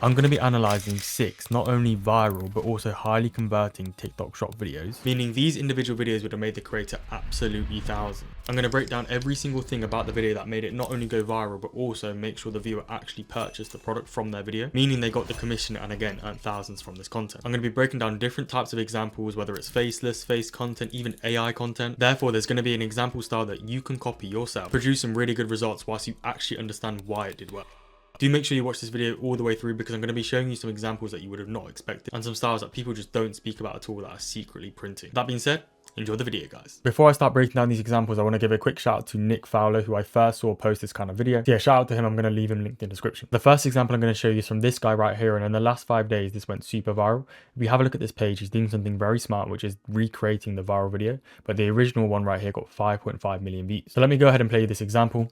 I'm going to be analysing 6 not only viral but also highly converting TikTok shop videos, meaning these individual videos would have made the creator absolutely thousands. I'm going to break down every single thing about the video that made it not only go viral but also make sure the viewer actually purchased the product from their video, meaning they got the commission and again earned thousands from this content. I'm going to be breaking down different types of examples, whether it's faceless, face content, even AI content. Therefore, there's going to be an example style that you can copy yourself, produce some really good results whilst you actually understand why it did well. Do make sure you watch this video all the way through because I'm going to be showing you some examples that you would have not expected and some styles that people just don't speak about at all that are secretly printing. That being said, enjoy the video, guys. Before I start breaking down these examples, I want to give a quick shout out to Nick Fowler, who I first saw post this kind of video. So yeah, shout out to him. I'm going to leave him linked in the description. The first example I'm going to show you is from this guy right here, and in the last 5 days this went super viral. If we have a look at this page, he's doing something very smart, which is recreating the viral video, but the original one right here got 5.5 million views. So let me go ahead and play you this example.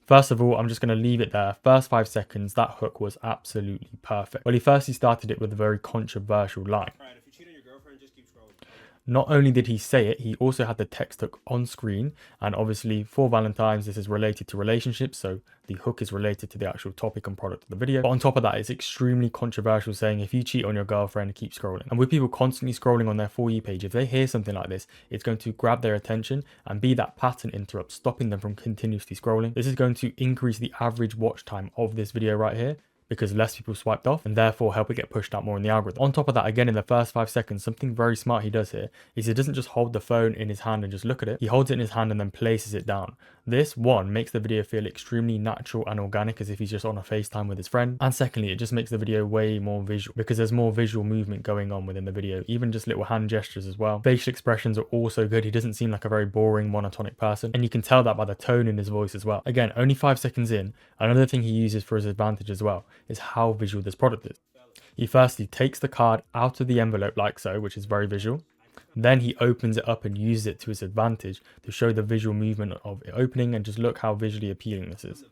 First of all, I'm just going to leave it there. First 5 seconds, that hook was absolutely perfect. Well, he started it with a very controversial line. Not only did he say it, he also had the text hook on screen, and obviously for Valentine's this is related to relationships, so the hook is related to the actual topic and product of the video. But on top of that, it's extremely controversial, saying if you cheat on your girlfriend, keep scrolling. And with people constantly scrolling on their For You page, if they hear something like this, it's going to grab their attention and be that pattern interrupt, stopping them from continuously scrolling. This is going to increase the average watch time of this video right here, because less people swiped off and therefore help it get pushed out more in the algorithm. On top of that, again, in the first 5 seconds, something very smart he does here is he doesn't just hold the phone in his hand and just look at it. He holds it in his hand and then places it down. This, one, makes the video feel extremely natural and organic, as if he's just on a FaceTime with his friend. And secondly, it just makes the video way more visual because there's more visual movement going on within the video, even just little hand gestures as well. Facial expressions are also good. He doesn't seem like a very boring, monotonic person, and you can tell that by the tone in his voice as well. Again, only 5 seconds in, another thing he uses for his advantage as well is how visual this product is. He firstly takes the card out of the envelope like so, which is very visual. Then he opens it up and uses it to his advantage to show the visual movement of it opening, and just look how visually appealing this is.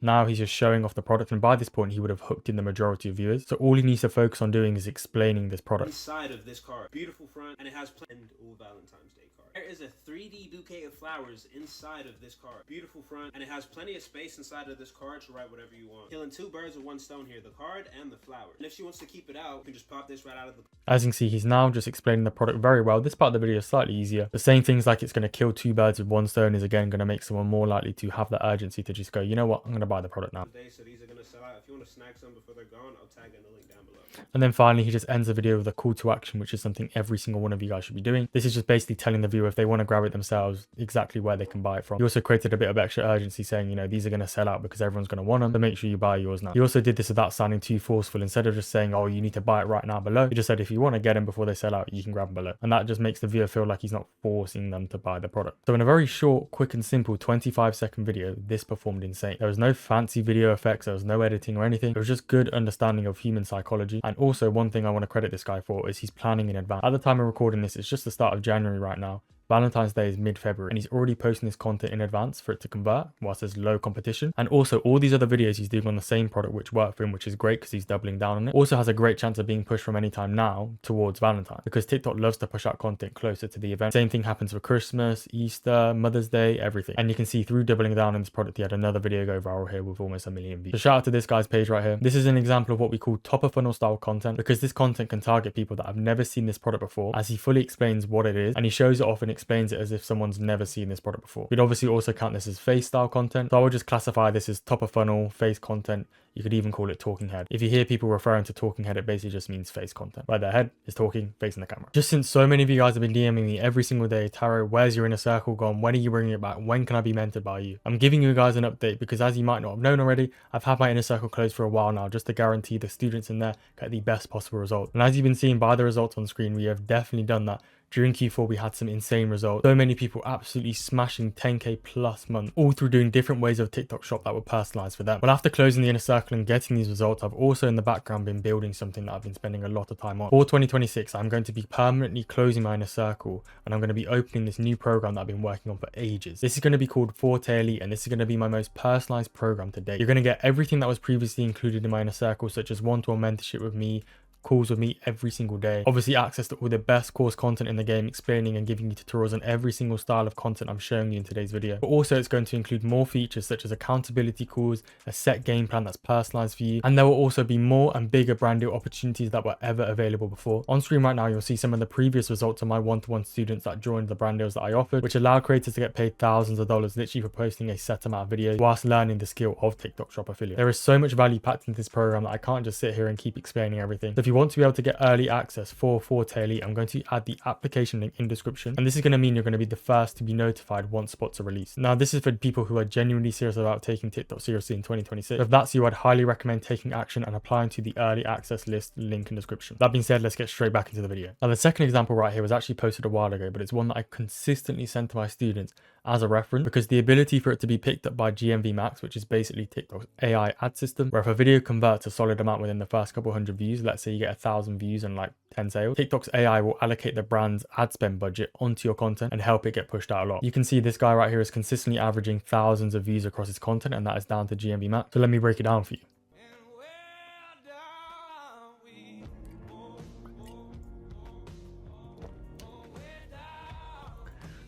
Now he's just showing off the product, and by this point he would have hooked in the majority of viewers. So all he needs to focus on doing is explaining this product. Inside of this card, beautiful front, and it has all Valentine's Day card. There is a 3D bouquet of flowers inside of this card. Beautiful front, and it has plenty of space inside of this card to write whatever you want. Killing 2 birds with 1 stone here, the card and the flower. And if she wants to keep it out, you can just pop this right out of the... As you can see, he's now just explaining the product very well. This part of the video is slightly easier. The saying things like it's going to kill 2 birds with 1 stone is again going to make someone more likely to have the urgency to just go, you know what, I'm going to buy the product now. So these are going to sell out. If you want to snag some before they're gone, I'll tag in the link down below. And then finally, he just ends the video with a call to action, which is something every single one of you guys should be doing. This is just basically telling the viewer if they want to grab it themselves, exactly where they can buy it from. He also created a bit of extra urgency, saying, you know, these are going to sell out because everyone's going to want them, so make sure you buy yours now. He also did this without sounding too forceful. Instead of just saying, oh, you need to buy it right now below, he just said if you want to get them before they sell out, you can grab them below. And that just makes the viewer feel like he's not forcing them to buy the product. So in a very short, quick and simple 25-second video, this performed insane. There was no fancy video effects, there was no editing or anything. It was just good understanding of human psychology. And also, one thing I want to credit this guy for is he's planning in advance. At the time of recording this, it's just the start of January right now. Valentine's Day is mid-February, and he's already posting this content in advance for it to convert whilst there's low competition. And also all these other videos he's doing on the same product which work for him, which is great because he's doubling down on it. Also has a great chance of being pushed from any time now towards Valentine, because TikTok loves to push out content closer to the event. Same thing happens for Christmas, Easter, Mother's Day, everything. And you can see through doubling down on this product, he had another video go viral here with almost 1 million views. So shout out to this guy's page right here. This is an example of what we call top of funnel style content, because this content can target people that have never seen this product before, as he fully explains what it is, and he shows it off and explains it as if someone's never seen this product before. We'd obviously also count this as face style content, so I would just classify this as top of funnel face content. You could even call it talking head. If you hear people referring to talking head, it basically just means face content, where their head is talking, facing the camera. Just since so many of you guys have been DMing me every single day, Taro, where's your inner circle gone? When are you bringing it back? When can I be mentored by you? I'm giving you guys an update because, as you might not have known already, I've had my inner circle closed for a while now, just to guarantee the students in there get the best possible result. And as you've been seeing by the results on screen, we have definitely done that. During Q4, we had some insane results. So many people absolutely smashing 10k plus month, all through doing different ways of TikTok shop that were personalized for them. But after closing the inner circle and getting these results, I've also in the background been building something that I've been spending a lot of time on. For 2026, I'm going to be permanently closing my inner circle, and I'm going to be opening this new program that I've been working on for ages. This is going to be called Forte Elite, and this is going to be my most personalized program to date. You're going to get everything that was previously included in my inner circle, such as one-to-one mentorship with me, calls with me every single day. Obviously access to all the best course content in the game, explaining and giving you tutorials on every single style of content I'm showing you in today's video. But also it's going to include more features such as accountability calls, a set game plan that's personalized for you, and there will also be more and bigger brand deal opportunities that were ever available before. On screen right now, you'll see some of the previous results of my one-to-one students that joined the brand deals that I offered, which allowed creators to get paid thousands of dollars literally for posting a set amount of videos whilst learning the skill of TikTok shop affiliate. There is so much value packed into this program that I can't just sit here and keep explaining everything. So if you want to be able to get early access for Forte Elite, I'm going to add the application link in description, and this is going to mean you're going to be the first to be notified once spots are released. Now this is for people who are genuinely serious about taking TikTok seriously in 2026. So if that's you, I'd highly recommend taking action and applying to the early access list link in description. That being said, let's get straight back into the video. Now the second example right here was actually posted a while ago, but it's one that I consistently send to my students as a reference, because the ability for it to be picked up by GMV Max, which is basically TikTok's AI ad system, where if a video converts a solid amount within the first couple hundred views, let's say you get 1,000 views and like 10 sales, TikTok's AI will allocate the brand's ad spend budget onto your content and help it get pushed out a lot. You can see this guy right here is consistently averaging thousands of views across his content, and that is down to GMV Max. So let me break it down for you.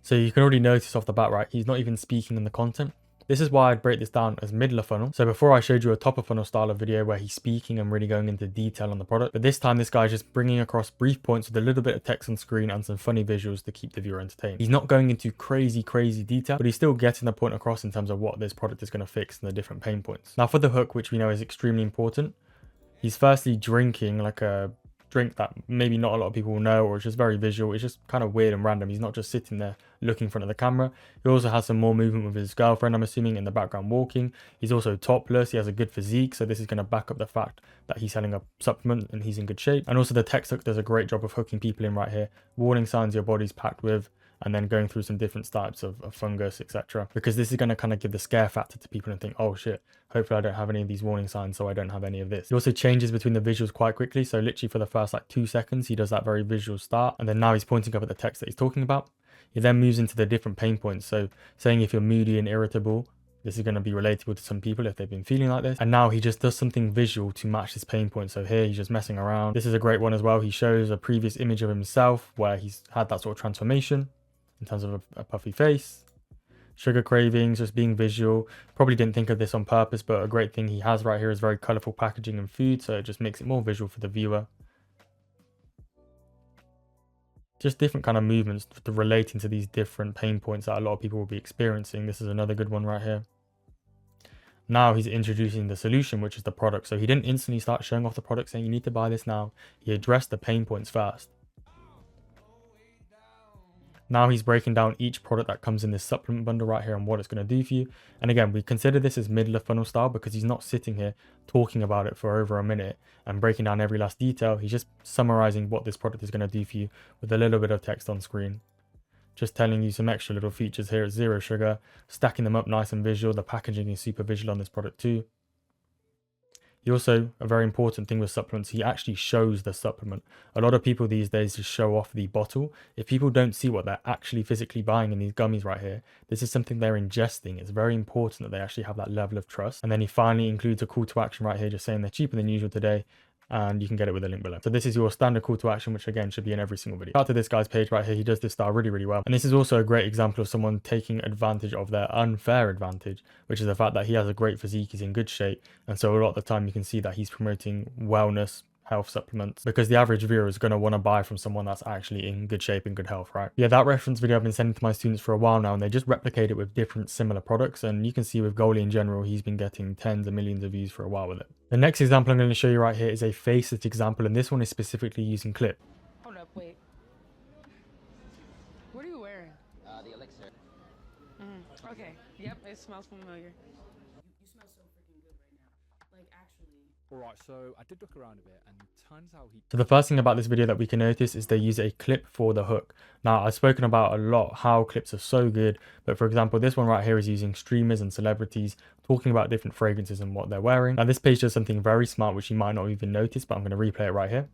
So you can already notice off the bat, right, he's not even speaking in the content. This is why I'd break this down as middle of funnel. So before I showed you a top of funnel style of video where he's speaking and really going into detail on the product, but this time this guy's just bringing across brief points with a little bit of text on screen and some funny visuals to keep the viewer entertained. He's not going into crazy detail, but he's still getting the point across in terms of what this product is going to fix and the different pain points. Now for the hook, which we know is extremely important, he's firstly drinking like a drink that maybe not a lot of people will know, or it's just very visual. It's just kind of weird and random. He's not just sitting there looking in front of the camera. He also has some more movement with his girlfriend, I'm assuming, in the background walking. He's also topless. He has a good physique, so this is going to back up the fact that he's selling a supplement and he's in good shape. And also the text hook does a great job of hooking people in right here. Warning signs your body's packed with, and then going through some different types of fungus, etc. Because this is going to kind of give the scare factor to people and think, oh shit, hopefully I don't have any of these warning signs, so I don't have any of this. He also changes between the visuals quite quickly. So literally for the first like 2 seconds, he does that very visual start, and then now he's pointing up at the text that he's talking about. He then moves into the different pain points. So saying if you're moody and irritable, this is going to be relatable to some people if they've been feeling like this. And now he just does something visual to match this pain point. So here he's just messing around. This is a great one as well. He shows a previous image of himself where he's had that sort of transformation in terms of a puffy face, sugar cravings, just being visual. Probably didn't think of this on purpose, but a great thing he has right here is very colorful packaging and food, so it just makes it more visual for the viewer. Just different kind of movements relating to these different pain points that a lot of people will be experiencing. This is another good one right here. Now he's introducing the solution, which is the product. So he didn't instantly start showing off the product saying you need to buy this now. He addressed the pain points first. Now he's breaking down each product that comes in this supplement bundle right here and what it's going to do for you. And again, we consider this as middle of funnel style because he's not sitting here talking about it for over a minute and breaking down every last detail. He's just summarizing what this product is going to do for you with a little bit of text on screen. Just telling you some extra little features here. It's zero sugar, stacking them up nice and visual. The packaging is super visual on this product too. He also, a very important thing with supplements, he actually shows the supplement. A lot of people these days just show off the bottle. If people don't see what they're actually physically buying in these gummies right here, this is something they're ingesting. It's very important that they actually have that level of trust. And then he finally includes a call to action right here, just saying they're cheaper than usual today, and you can get it with the link below. So this is your standard call to action, which again should be in every single video. Out to this guy's page right here, he does this style really well. And this is also a great example of someone taking advantage of their unfair advantage, which is the fact that he has a great physique, he's in good shape. And so a lot of the time you can see that he's promoting wellness, health supplements, because the average viewer is going to want to buy from someone that's actually in good shape and good health, right? Yeah, that reference video I've been sending to my students for a while now, and they just replicate it with different similar products. And you can see with Goalie in general, he's been getting tens of millions of views for a while with it. The next example I'm going to show you right here is a facet example, and this one is specifically using clip. Hold up, wait. What are you wearing? The elixir. Okay. Yep, it smells familiar. You smell so freaking good right now. Like, actually. Alright, so I did look around a bit, and turns out he... So the first thing about this video that we can notice is they use a clip for the hook. Now, I've spoken about a lot how clips are so good, but for example, this one right here is using streamers and celebrities talking about different fragrances and what they're wearing. Now, this page does something very smart, which you might not even notice, but I'm going to replay it right here.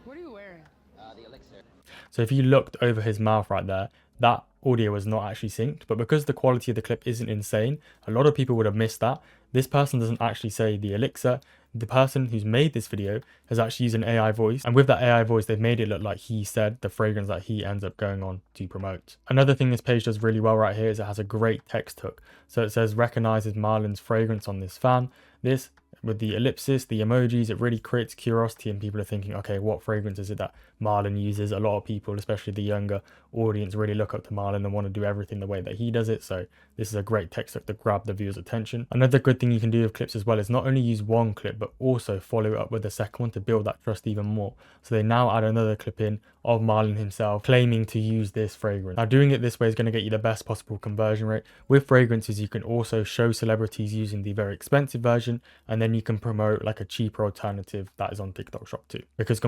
What are you wearing? The elixir. So if you looked over his mouth right there, that audio was not actually synced, but because the quality of the clip isn't insane, a lot of people would have missed that. This person doesn't actually say the elixir. the person who's made this video has actually used an AI voice, and with that AI voice they've made it look like he said the fragrance that he ends up going on to promote. Another thing this page does really well right here is it has a great text hook. So it says recognizes Marlin's fragrance on this fan. This, with the ellipsis, the emojis, it really creates curiosity, and people are thinking, okay, what fragrance is it that Marlin uses? A lot of people, especially the younger audience, really look up to Marlin and want to do everything the way that he does it. So this is a great text hook to grab the viewer's attention. Another good thing you can do with clips as well is not only use one clip, but also follow it up with the second one to build that trust even more. So they now add another clip in of Marlin himself claiming to use this fragrance. Now doing it this way is going to get you the best possible conversion rate. With fragrances, you can also show celebrities using the very expensive version, and then you can promote like a cheaper alternative that is on TikTok Shop too. Because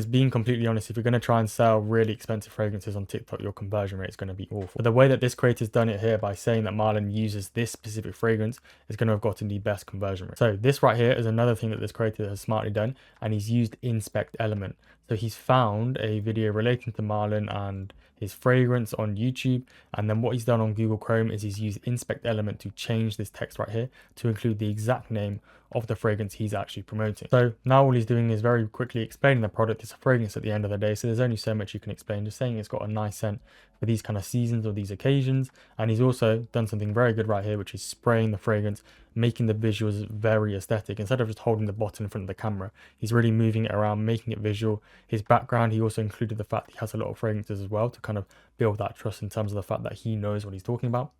being completely honest, if you're going to try and sell really expensive fragrances on TikTok, your conversion rate is going to be awful. But the way that this creator's done it here by saying that Marlin uses this specific fragrance is going to have gotten the best conversion rate. So this right here is another thing that this creator has smartly done, and he's used inspect element. So he's found a video relating to Marlin and his fragrance on YouTube, and then what he's done on Google Chrome is he's used inspect element to change this text right here to include the exact name of the fragrance he's actually promoting. So now all he's doing is very quickly explaining the product. It's a fragrance at the end of the day, so there's only so much you can explain, just saying it's got a nice scent for these kind of seasons or these occasions. And he's also done something very good right here, which is spraying the fragrance, making the visuals very aesthetic. Instead of just holding the bottle in front of the camera, he's really moving it around, making it visual. His background, he also included the fact he has a lot of fragrances as well to kind of build that trust in terms of the fact that he knows what he's talking about.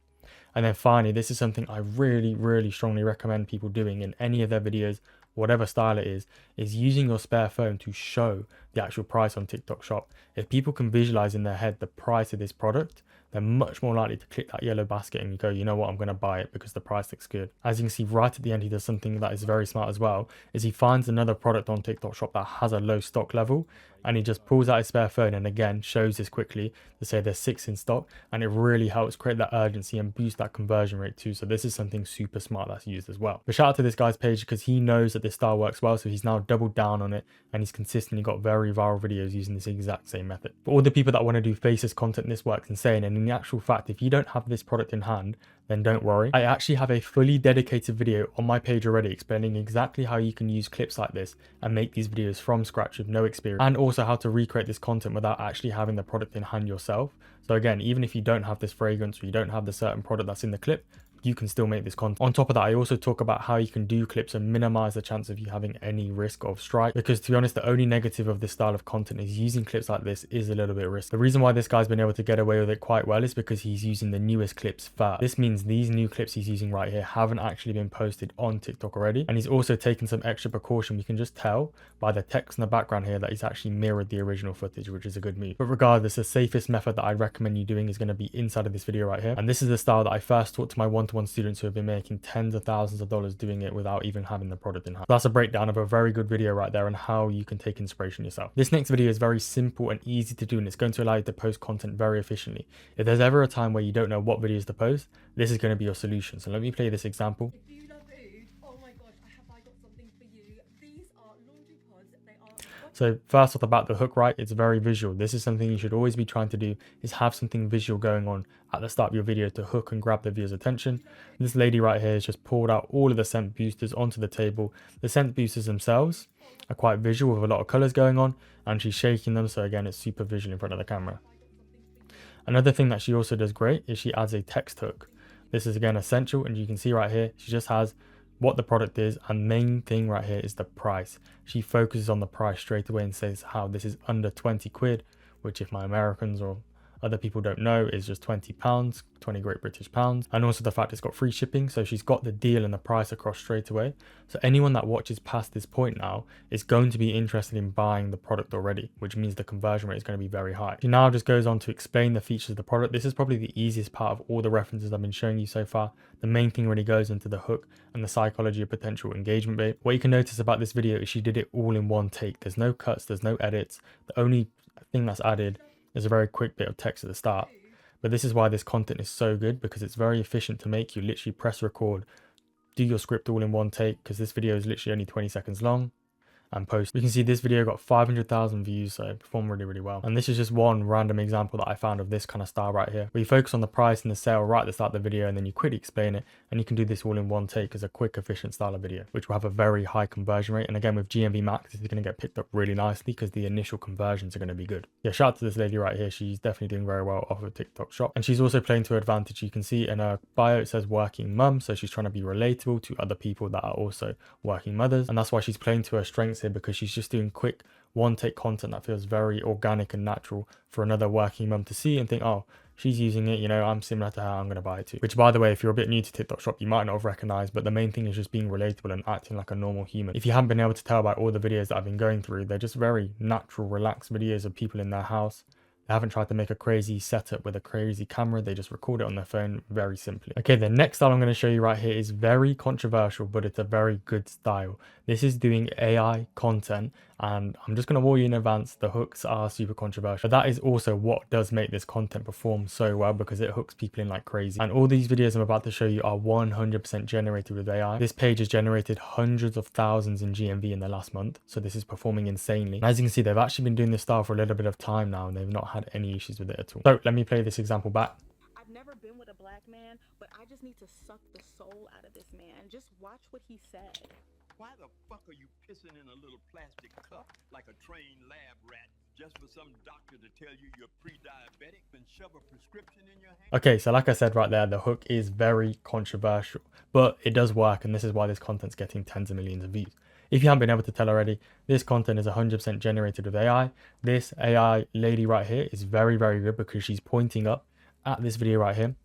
And then finally, this is something I really strongly recommend people doing in any of their videos, whatever style it is using your spare phone to show the actual price on TikTok Shop. If people can visualize in their head the price of this product, they're much more likely to click that yellow basket and you go, you know what, I'm going to buy it because the price looks good. As you can see right at the end, he does something that is very smart as well, is he finds another product on TikTok Shop that has a low stock level, and he just pulls out his spare phone and again shows this quickly to say there's 6 in stock, and it really helps create that urgency and boost that conversion rate too. So this is something super smart that's used as well. But shout out to this guy's page because he knows that this style works well, so he's now doubled down on it and he's consistently got very viral videos using this exact same method. For all the people that want to do faceless content, this works insane. And in the actual fact, if you don't have this product in hand, then don't worry. I actually have a fully dedicated video on my page already explaining exactly how you can use clips like this and make these videos from scratch with no experience, and also how to recreate this content without actually having the product in hand yourself. So again, even if you don't have this fragrance or you don't have the certain product that's in the clip, you can still make this content. On top of that, I also talk about how you can do clips and minimize the chance of you having any risk of strike, because to be honest, the only negative of this style of content is using clips like this is a little bit risky. The reason why this guy's been able to get away with it quite well is because he's using the newest clips first. This means these new clips he's using right here haven't actually been posted on TikTok already, and he's also taken some extra precaution. We can just tell by the text in the background here that he's actually mirrored the original footage, which is a good move. But regardless, the safest method that I recommend you doing is going to be inside of this video right here, and this is the style that I first taught to my one-to-one students who have been making tens of thousands of dollars doing it without even having the product in hand. So that's a breakdown of a very good video right there on how you can take inspiration yourself. This next video is very simple and easy to do, and it's going to allow you to post content very efficiently. If there's ever a time where you don't know what videos to post, this is going to be your solution. So let me play this example. Do you love food? Oh my gosh, have I got something for you? These are laundry pods. They are... So first off about the hook, right, it's very visual. This is something you should always be trying to do, is have something visual going on at the start of your video to hook and grab the viewer's attention. This lady right here has just pulled out all of the scent boosters onto the table. The scent boosters themselves are quite visual with a lot of colors going on, and she's shaking them, so again it's super visual in front of the camera. Another thing that she also does great is she adds a text hook. This is again essential, and you can see right here she just has what the product is, and main thing right here is the price. She focuses on the price straight away and says how this is under 20 quid, which if my Americans or other people don't know is just 20 pounds, 20 Great British pounds, and also the fact it's got free shipping. So she's got the deal and the price across straight away. So anyone that watches past this point now is going to be interested in buying the product already, which means the conversion rate is going to be very high. She now just goes on to explain the features of the product. This is probably the easiest part of all the references I've been showing you so far. The main thing really goes into the hook and the psychology of potential engagement bait. What you can notice about this video is she did it all in one take. There's no cuts, there's no edits. The only thing that's added is a very quick bit of text at the start. But this is why this content is so good, because it's very efficient to make. You literally press record, do your script all in one take, because this video is literally only 20 seconds long, and post. We can see this video got 500,000 views, so it performed really well. And this is just one random example that I found of this kind of style right here, where you focus on the price and the sale right at the start of the video, and then you quickly explain it, and you can do this all in one take as a quick, efficient style of video, which will have a very high conversion rate. And again, with GMV max, this is going to get picked up really nicely because the initial conversions are going to be good. Yeah, shout out to this lady right here. She's definitely doing very well off of TikTok Shop, and she's also playing to her advantage. You can see in her bio it says working mum, so she's trying to be relatable to other people that are also working mothers, and that's why she's playing to her strengths here, because she's just doing quick one take content that feels very organic and natural for another working mum to see and think, oh, she's using it, you know, I'm similar to her, I'm going to buy it too. Which, by the way, if you're a bit new to TikTok Shop, you might not have recognized, but the main thing is just being relatable and acting like a normal human. If you haven't been able to tell by all the videos that I've been going through, they're just very natural, relaxed videos of people in their house. They haven't tried to make a crazy setup with a crazy camera. They just record it on their phone very simply. Okay, the next style I'm going to show you right here is very controversial, but it's a very good style. This is doing AI content, and I'm just going to warn you in advance, the hooks are super controversial. But that is also what does make this content perform so well, because it hooks people in like crazy. And all these videos I'm about to show you are 100% generated with AI. This page has generated hundreds of thousands in GMV in the last month, so this is performing insanely. As you can see, they've actually been doing this style for a little bit of time now, and they've not had any issues with it at all. So let me play this example back. I've never been with a black man, but I just need to suck the soul out of this man. Just watch what he said. Why the fuck are you pissing in a little plastic cup like a trained lab rat just for some doctor to tell you you're pre-diabetic and shove a prescription in your hand? Okay, so like I said right there, the hook is very controversial, but it does work, and this is why this content's getting tens of millions of views. If you haven't been able to tell already, this content is 100% generated with AI. This AI lady right here is very good because she's pointing up at this video right here,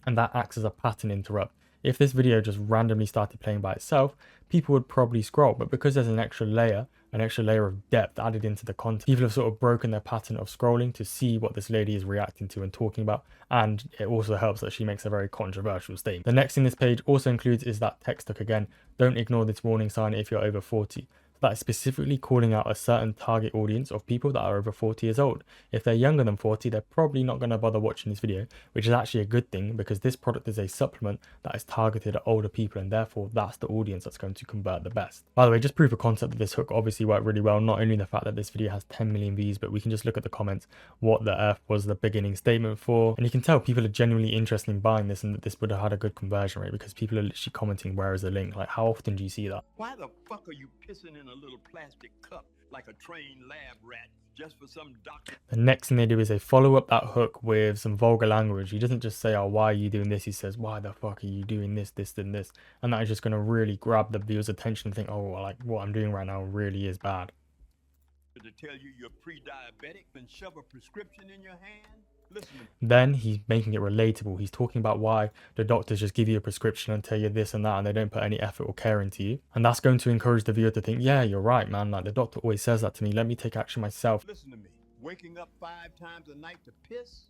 and that acts as a pattern interrupt. If this video just randomly started playing by itself, people would probably scroll, but because there's an extra layer of depth added into the content, people have sort of broken their pattern of scrolling to see what this lady is reacting to and talking about, and it also helps that she makes a very controversial statement. The next thing this page also includes is that text hook again. Don't ignore this warning sign if you're over 40. That is specifically calling out a certain target audience of people that are over 40 years old. If they're younger than 40, they're probably not going to bother watching this video, which is actually a good thing because this product is a supplement that is targeted at older people, and therefore that's the audience that's going to convert the best. By the way, just proof of concept that this hook obviously worked really well. Not only the fact that this video has 10 million views, but we can just look at the comments. What the F was the beginning statement for? And you can tell people are genuinely interested in buying this, and that this would have had a good conversion rate because people are literally commenting, where is the link? Like, how often do you see that? Why the fuck are you pissing in a little plastic cup like a trained lab rat just for some doctor? The next thing they do is they follow up that hook with some vulgar language. He doesn't just say, oh, why are you doing this? He says, why the fuck are you doing this, and this? And that is just going to really grab the viewer's attention and think, oh, like what I'm doing right now really is bad. To tell you you're pre-diabetic and shove a prescription in your hand? Listen. Then he's making it relatable. He's talking about why the doctors just give you a prescription and tell you this and that, and they don't put any effort or care into you. And that's going to encourage the viewer to think, yeah, you're right, man. Like, the doctor always says that to me. Let me take action myself. Listen to me. Waking up 5 times a night to piss?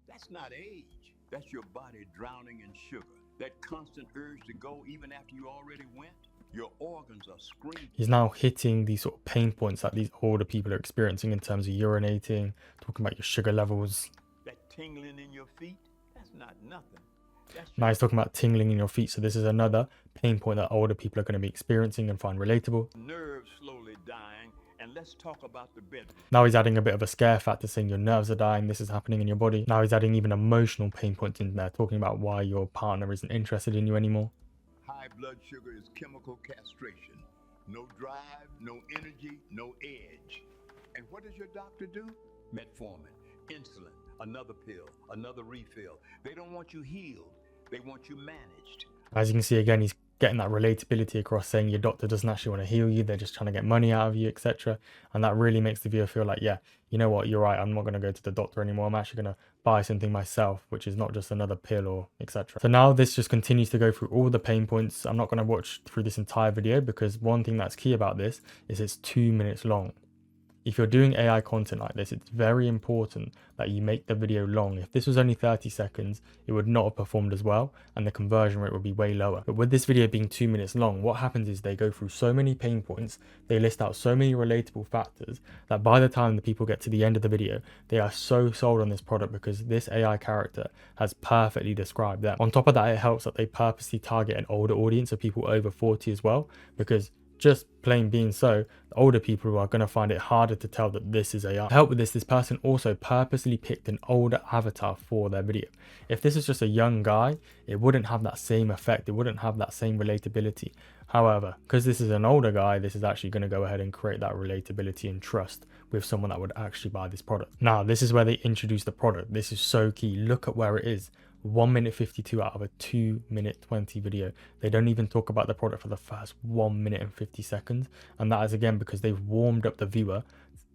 That's not age. That's your body drowning in sugar. That constant urge to go even after you already went. Your organs are screaming. He's now hitting these sort of pain points that these older people are experiencing in terms of urinating, talking about your sugar levels. That tingling in your feet, that's not nothing. Now he's talking about tingling in your feet, so this is another pain point that older people are going to be experiencing and find relatable. Nerves slowly dying, and let's talk about the bedroom. Now he's adding a bit of a scare factor, saying your nerves are dying, this is happening in your body. Now he's adding even emotional pain points in there, talking about why your partner isn't interested in you anymore. High blood sugar is chemical castration. No drive, no energy, no edge. And what does your doctor do? Metformin, insulin, another pill, another refill. They don't want you healed. They want you managed. As you can see again, he's getting that relatability across, saying your doctor doesn't actually want to heal you. They're just trying to get money out of you, etc. And that really makes the viewer feel like, yeah, you know what, you're right. I'm not going to go to the doctor anymore. I'm actually going to buy something myself, which is not just another pill or etc. So now this just continues to go through all the pain points. I'm not going to watch through this entire video because one thing that's key about this is it's 2 minutes long. If you're doing AI content like this, it's very important that you make the video long. If this was only 30 seconds, it would not have performed as well and the conversion rate would be way lower. But with this video being 2 minutes long, what happens is they go through so many pain points, they list out so many relatable factors that by the time the people get to the end of the video, they are so sold on this product because this AI character has perfectly described them. On top of that, it helps that they purposely target an older audience of people over 40 as well, because just plain being so, the older people are going to find it harder to tell that this is AI. To help with this person also purposely picked an older avatar for their video. If this is just a young guy, it wouldn't have that same effect, it wouldn't have that same relatability. However, because this is an older guy, this is actually going to go ahead and create that relatability and trust with someone that would actually buy this product. Now, this is where they introduce the product. This is so key. Look at where it is. 1 minute 52 out of a 2 minute 20 video. They don't even talk about the product for the first 1 minute and 50 seconds. And that is again because they've warmed up the viewer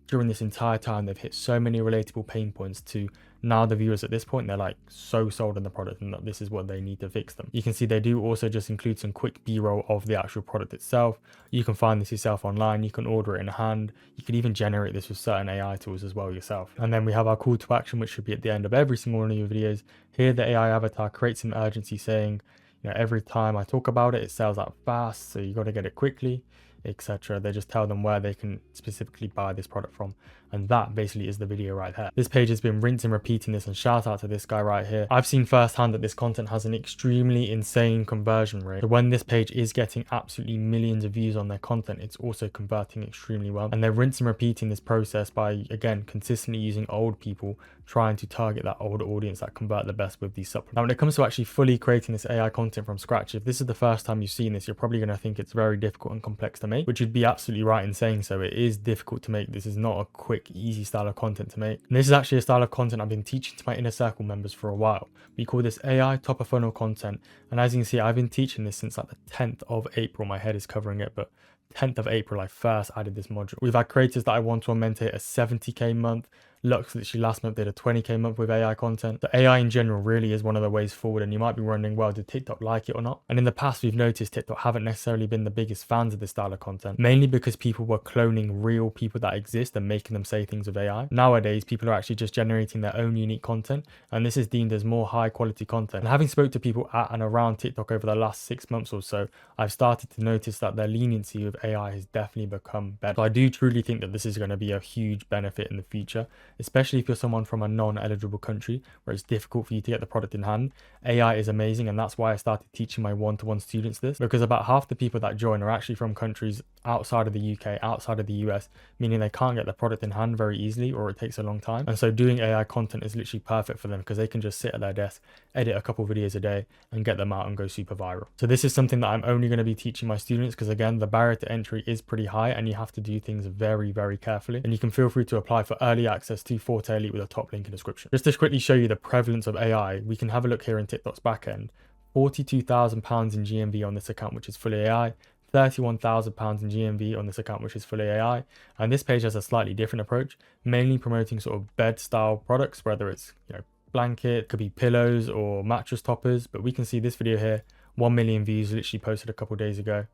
during this entire time. They've hit so many relatable pain points to now the viewers at this point, they're like so sold on the product and that this is what they need to fix them. You can see they do also just include some quick b-roll of the actual product itself. You can find this yourself online, you can order it in hand, you can even generate this with certain AI tools as well yourself. And then we have our call to action, which should be at the end of every single one of your videos. Here the AI avatar creates an urgency saying, you know, every time I talk about it, it sells out fast, so you got to get it quickly, etc. They just tell them where they can specifically buy this product from, and that basically is the video right there. This page has been rinsing and repeating this, and shout out to this guy right here. I've seen firsthand that this content has an extremely insane conversion rate. So when this page is getting absolutely millions of views on their content, it's also converting extremely well, and they're rinsing and repeating this process by again consistently using old people, trying to target that older audience that convert the best with these supplements. Now when it comes to actually fully creating this AI content from scratch, if this is the first time you've seen this, you're probably going to think it's very difficult and complex to make, which you'd be absolutely right in saying so. It is difficult to make. This is not a quick, easy style of content to make. And this is actually a style of content I've been teaching to my inner circle members for a while. We call this AI top of funnel content. And as you can see, I've been teaching this since like the 10th of April. My head is covering it, but 10th of April, I first added this module. We've had creators that I one-to-one mentor hit a 70k month. Lux literally last month did a 20k month with AI content. So AI in general really is one of the ways forward, and you might be wondering, well, did TikTok like it or not? And in the past, we've noticed TikTok haven't necessarily been the biggest fans of this style of content, mainly because people were cloning real people that exist and making them say things with AI. Nowadays, people are actually just generating their own unique content, and this is deemed as more high quality content. And having spoke to people at and around TikTok over the last 6 months or so, I've started to notice that their leniency with AI has definitely become better. So I do truly think that this is going to be a huge benefit in the future, especially if you're someone from a non-eligible country where it's difficult for you to get the product in hand. AI is amazing, and that's why I started teaching my one-to-one students this, because about half the people that join are actually from countries outside of the UK, outside of the US, meaning they can't get the product in hand very easily, or it takes a long time. And so doing AI content is literally perfect for them because they can just sit at their desk, edit a couple videos a day and get them out and go super viral. So this is something that I'm only going to be teaching my students because again, the barrier to entry is pretty high and you have to do things very, very carefully. And you can feel free to apply for early access to Forte Elite with a top link in the description. Just to quickly show you the prevalence of AI, we can have a look here in TikTok's backend. £42,000 in GMV on this account, which is fully AI. £31,000 in GMV on this account, which is fully AI. And this page has a slightly different approach, mainly promoting sort of bed style products, whether it's, you know, blanket, could be pillows or mattress toppers. But we can see this video here, 1 million views, literally posted a couple days ago.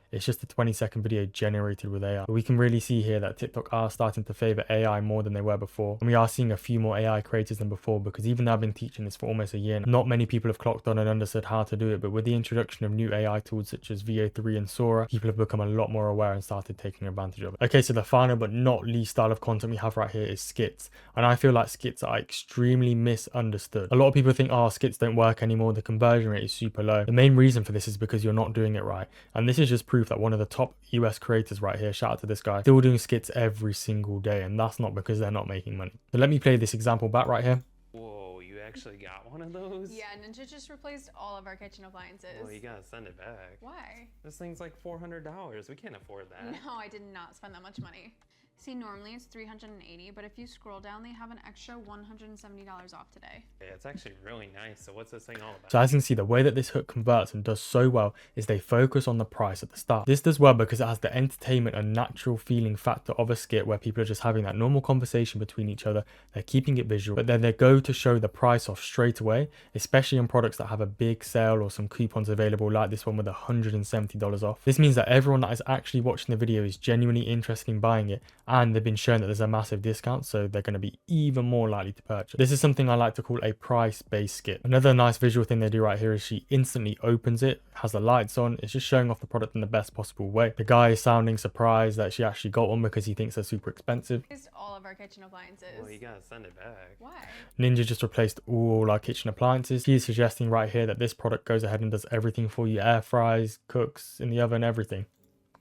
It's just a 20-second video generated with AI. But we can really see here that TikTok are starting to favor AI more than they were before. And we are seeing a few more AI creators than before, because even though I've been teaching this for almost a year, not many people have clocked on and understood how to do it. But with the introduction of new AI tools such as VO3 and Sora, people have become a lot more aware and started taking advantage of it. Okay, so the final but not least style of content we have right here is skits. And I feel like skits are extremely misunderstood. A lot of people think, oh, skits don't work anymore, the conversion rate is super low. The main reason for this is because you're not doing it right. And this is just proof that one of the top US creators right here, shout out to this guy, still doing skits every single day, and that's not because they're not making money. So let me play this example back right here. Whoa, you actually got one of those? Yeah, Ninja just replaced all of our kitchen appliances. Well, you gotta send it back. Why? This thing's like $400. We can't afford that. No, I did not spend that much money. See, normally it's $380, but if you scroll down, they have an extra $170 off today. Yeah, it's actually really nice. So what's this thing all about? So as you can see, the way that this hook converts and does so well is they focus on the price at the start. This does well because it has the entertainment and natural feeling factor of a skit where people are just having that normal conversation between each other. They're keeping it visual, but then they go to show the price off straight away, especially on products that have a big sale or some coupons available, like this one with $170 off. This means that everyone that is actually watching the video is genuinely interested in buying it, and they've been shown that there's a massive discount, so they're going to be even more likely to purchase. This is something I like to call a price-based skit. Another nice visual thing they do right here is she instantly opens it, has the lights on, it's just showing off the product in the best possible way. The guy is sounding surprised that she actually got one because he thinks they're super expensive. All of our kitchen appliances. Well, you gotta send it back. Why? Ninja just replaced all our kitchen appliances. He is suggesting right here that this product goes ahead and does everything for you: air fries, cooks, in the oven, everything.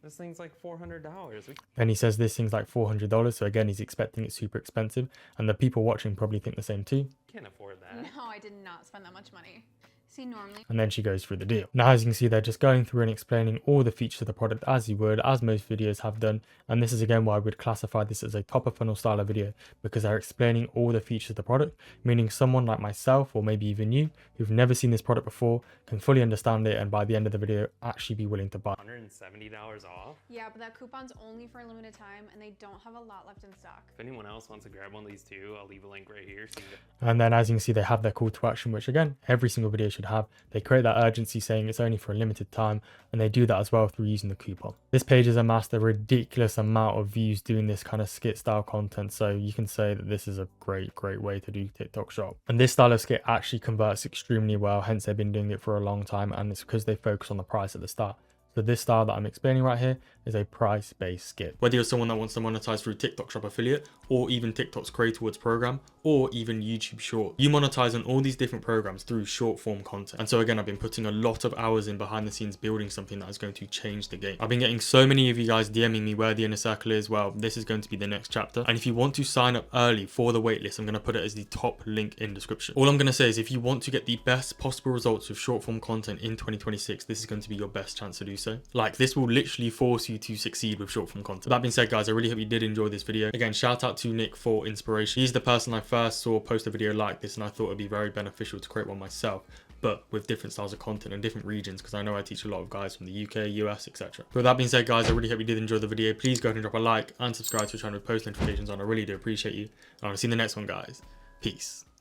This thing's like $400. And he says this thing's like $400. So again, he's expecting it super expensive. And the people watching probably think the same too. Can't afford that. No, I did not spend that much money. See, normally. And then she goes through the deal. Now, as you can see, they're just going through and explaining all the features of the product as you would, as most videos have done. And this is again why I would classify this as a top of funnel style of video, because they're explaining all the features of the product, meaning someone like myself, or maybe even you, who've never seen this product before, can fully understand it and by the end of the video actually be willing to buy. $170 off? Yeah, but that coupon's only for a limited time and they don't have a lot left in stock. If anyone else wants to grab one of these too, I'll leave a link right here. So you can... And then as you can see, they have their call to action, which again, every single video should have. They create that urgency saying it's only for a limited time, and they do that as well through using the coupon. This page has amassed a ridiculous amount of views doing this kind of skit style content, so you can say that this is a great way to do TikTok shop. And this style of skit actually converts extremely well, hence they've been doing it for a long time, and it's because they focus on the price at the start. So this style that I'm explaining right here is a price-based skit. Whether you're someone that wants to monetize through TikTok Shop Affiliate, or even TikTok's Creator Awards program, or even YouTube Short, you monetize on all these different programs through short form content. And so again, I've been putting a lot of hours in behind the scenes building something that is going to change the game. I've been getting so many of you guys DMing me where the inner circle is. Well, this is going to be the next chapter. And if you want to sign up early for the waitlist, I'm going to put it as the top link in description. All I'm going to say is if you want to get the best possible results with short form content in 2026, this is going to be your best chance to do so. Like, this will literally force you to succeed with short form content. That being said, guys, I really hope you did enjoy this video. Again, shout out to Nick for inspiration. He's the person I first saw post a video like this, and I thought it'd be very beneficial to create one myself, but with different styles of content and different regions, because I know I teach a lot of guys from the UK, US, etc. But with that being said, guys, I really hope you did enjoy the video. Please go ahead and drop a like and subscribe to the channel with post notifications on. I really do appreciate you. And I'll see you in the next one, guys. Peace.